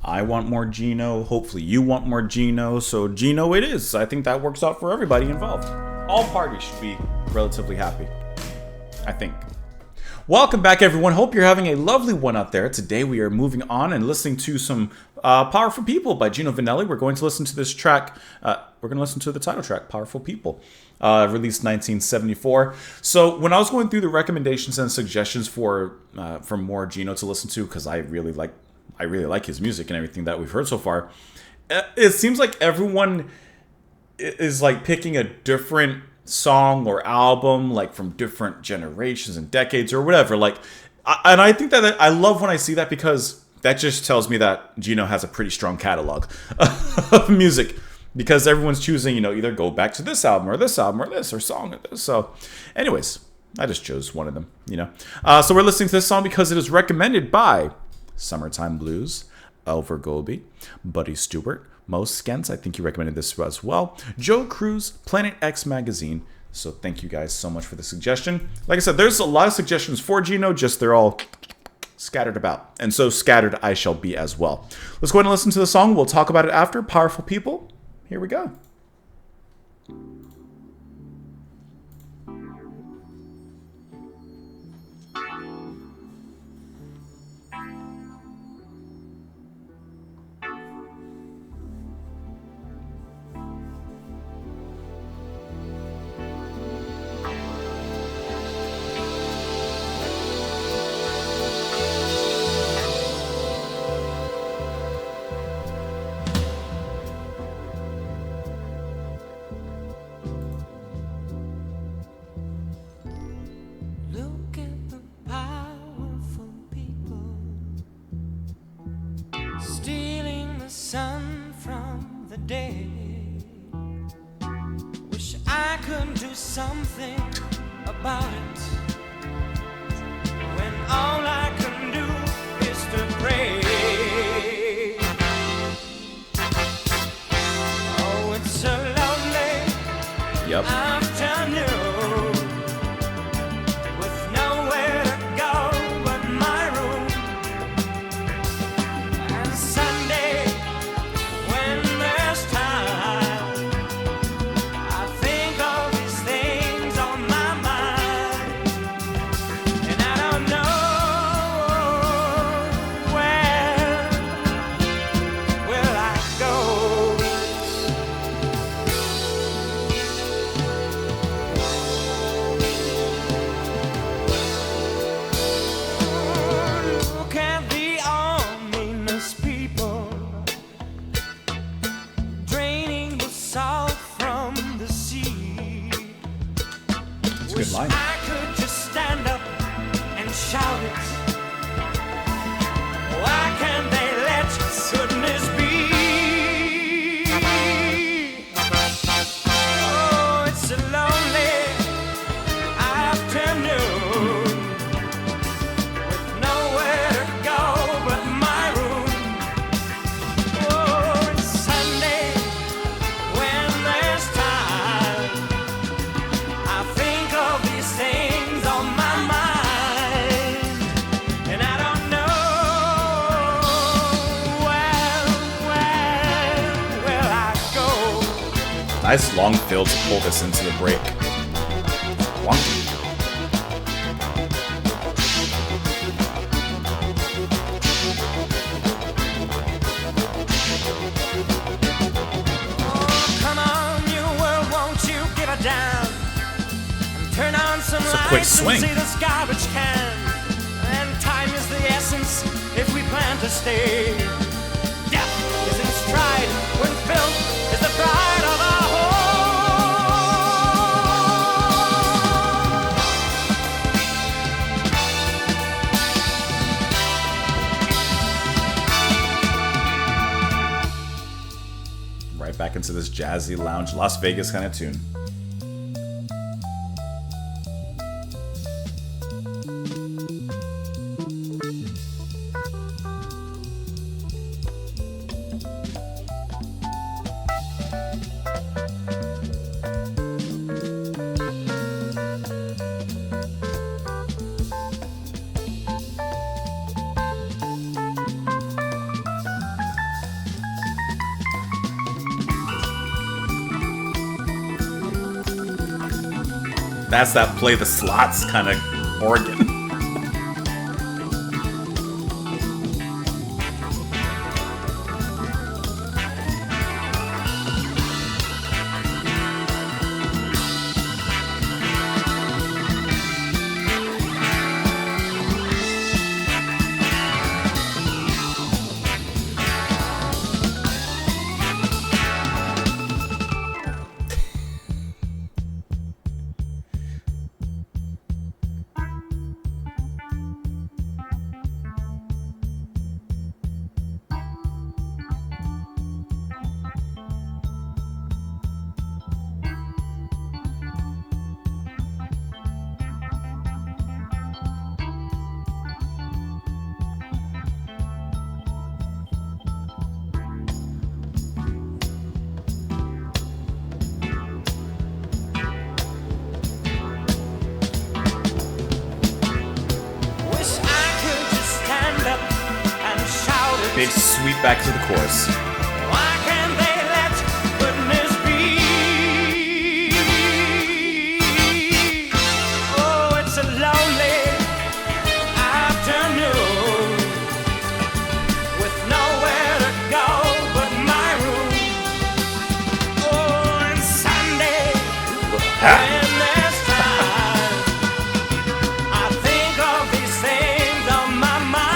I want more Gino. Hopefully you want more Gino. So Gino it is. I think that works out for everybody involved. All parties should be relatively happy, I think. Welcome back, everyone. Hope you're having a lovely one out there. Today we are moving on and listening to some Powerful People by Gino Vannelli. We're going to listen to this track. We're going to listen to the title track, Powerful People, released 1974. So when I was going through the recommendations and suggestions for more Gino to listen to, because I really like his music and everything that we've heard so far, it seems like everyone is like picking a different song or album, like from different generations and decades or whatever. And I think that I love when I see that, because that just tells me that Gino has a pretty strong catalog of music, because everyone's choosing, either go back to this album or this album or this or song or this. So anyways, I just chose one of them, So we're listening to this song because it is recommended by Summertime Blues, Elver Goldby, Buddy Stewart, Mo Skentz, I think you recommended this as well, Joe Cruz, Planet X Magazine. So thank you guys so much for the suggestion. Like I said, there's a lot of suggestions for Gino, just they're all scattered about. And so scattered I shall be as well. Let's go ahead and listen to the song. We'll talk about it after. Powerful People. Here we go. Sun from the day. Wish I could do something about it, when all I can do is to pray. Oh, it's a lovely afternoon, with nowhere to go but my room. And Sunday, I could just stand up and shout it. Why can't they let goodness be? Oh, it's a lonely afternoon, with nowhere to go but my room. Oh, it's Sunday when there's time. I think of these things on my mind, and I don't know where I go. Nice long fill to pull this into the break. Wonky. Oh, come on, you world, won't you give a damn? Turn on some lights and see this garbage can. And time is the essence if we plan to stay. Death is in stride when filth is the pride of our home. Right back into this jazzy lounge, Las Vegas kind of tune. That's that play the slots kind of organ. Big sweep back to the chorus. Why can't they let goodness be? Oh, it's a lonely afternoon with nowhere to go but my room. Oh, and Sunday when there's time, I think of these things on my mind.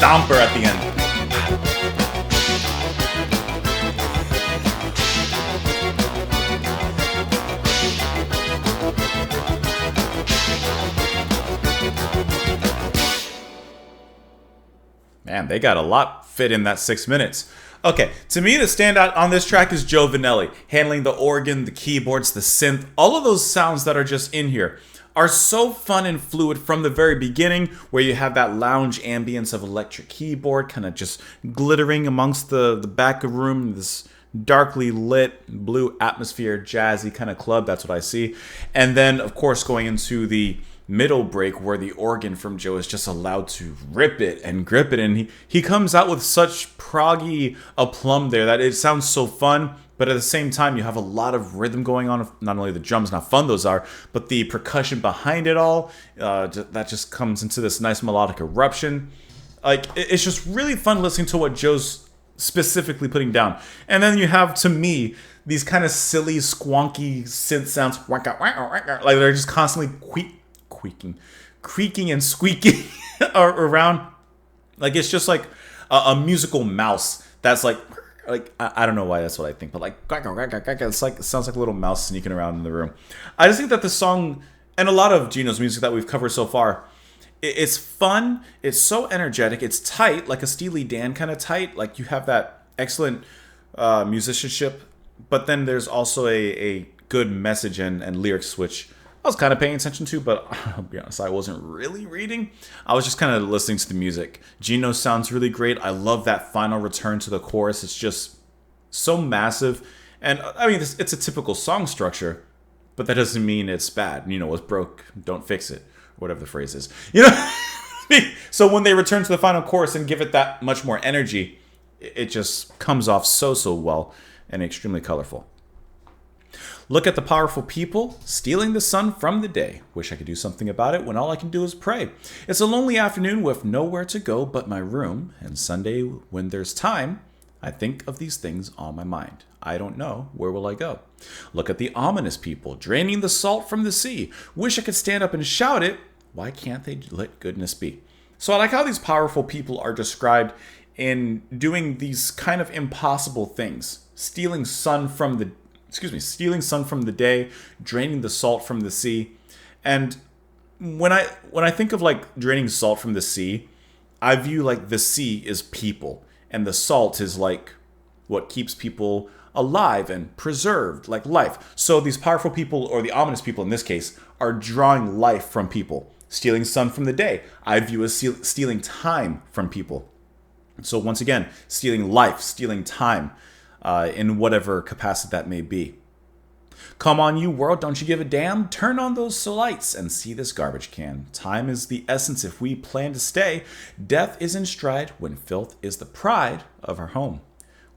Stomper at the end. Man, they got a lot fit in that 6 minutes. Okay, to me, the standout on this track is Joe Vannelli, handling the organ, the keyboards, the synth, all of those sounds that are just in here are so fun and fluid from the very beginning, where you have that lounge ambience of electric keyboard kind of just glittering amongst the back of room, this darkly lit blue atmosphere, jazzy kind of club. That's what I see. And then, of course, going into the middle break where the organ from Joe is just allowed to rip it and grip it. And he comes out with such proggy aplomb there that it sounds so fun. But at the same time, you have a lot of rhythm going on. Not only the drums, not fun those are, but the percussion behind it all, that just comes into this nice melodic eruption. Like, it's just really fun listening to what Joe's specifically putting down. And then you have, to me, these kind of silly, squonky synth sounds. Like, they're just constantly creaking and squeaking around. Like, it's just like a musical mouse that's like I don't know why that's what I think, but like it's like, it sounds like a little mouse sneaking around in the room. I just think that the song, and a lot of Gino's music that we've covered so far, it's fun, it's so energetic, it's tight, like a Steely Dan kind of tight. Like, you have that excellent musicianship, but then there's also a good message and lyrics, which I was kind of paying attention to, but I'll be honest, I wasn't really reading. I was just kind of listening to the music. Gino sounds really great. I love that final return to the chorus. It's just so massive. And I mean, it's a typical song structure, but that doesn't mean it's bad. You know, what's broke, don't fix it, or whatever the phrase is. You know? So when they return to the final chorus and give it that much more energy, it just comes off so well and extremely colorful. Look at the powerful people stealing the sun from the day. Wish I could do something about it when all I can do is pray. It's a lonely afternoon with nowhere to go but my room. And Sunday, when there's time, I think of these things on my mind. I don't know, where will I go? Look at the ominous people draining the salt from the sea. Wish I could stand up and shout it. Why can't they let goodness be? So I like how these powerful people are described in doing these kind of impossible things. Stealing sun from the day, draining the salt from the sea. And when I think of like draining salt from the sea, I view like the sea is people, and the salt is like what keeps people alive and preserved like life. So these powerful people, or the ominous people in this case, are drawing life from people. Stealing sun from the day, I view as stealing time from people. So once again, stealing life, stealing time, in whatever capacity that may be. Come on, you world, don't you give a damn? Turn on those lights and see this garbage can. Time is the essence if we plan to stay. Death is in stride when filth is the pride of our home.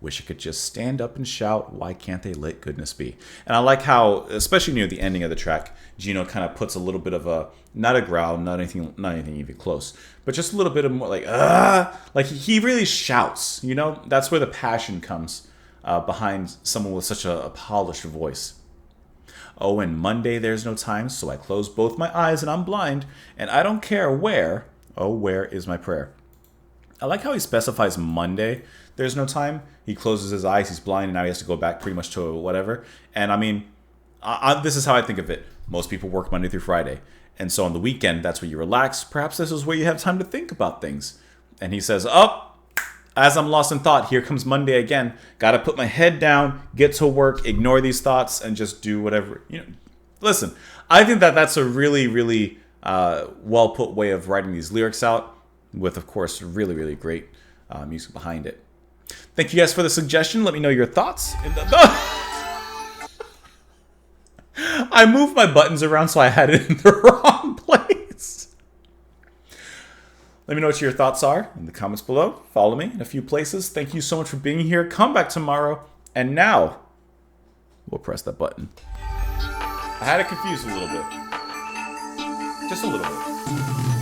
Wish I could just stand up and shout, why can't they let goodness be? And I like how, especially near the ending of the track, Gino kind of puts a little bit of a, not a growl, not anything even close, but just a little bit of more like he really shouts, you know? That's where the passion comes behind someone with such a polished voice. Oh, and Monday there's no time, so I close both my eyes and I'm blind, and I don't care where, oh, where is my prayer? I like how he specifies Monday there's no time. He closes his eyes, he's blind, and now he has to go back pretty much to whatever. And I mean, this is how I think of it. Most people work Monday through Friday. And so on the weekend, that's where you relax. Perhaps this is where you have time to think about things. And he says, oh, as I'm lost in thought, here comes Monday again. Got to put my head down, get to work, ignore these thoughts, and just do whatever. You know, listen, I think that's a really, really well put way of writing these lyrics out with, of course, really, really great music behind it. Thank you guys for the suggestion. Let me know your thoughts. I moved my buttons around so I had it in the wrong place. Let me know what your thoughts are in the comments below. Follow me in a few places. Thank you so much for being here. Come back tomorrow. And now, we'll press that button. I had it confused a little bit. Just a little bit.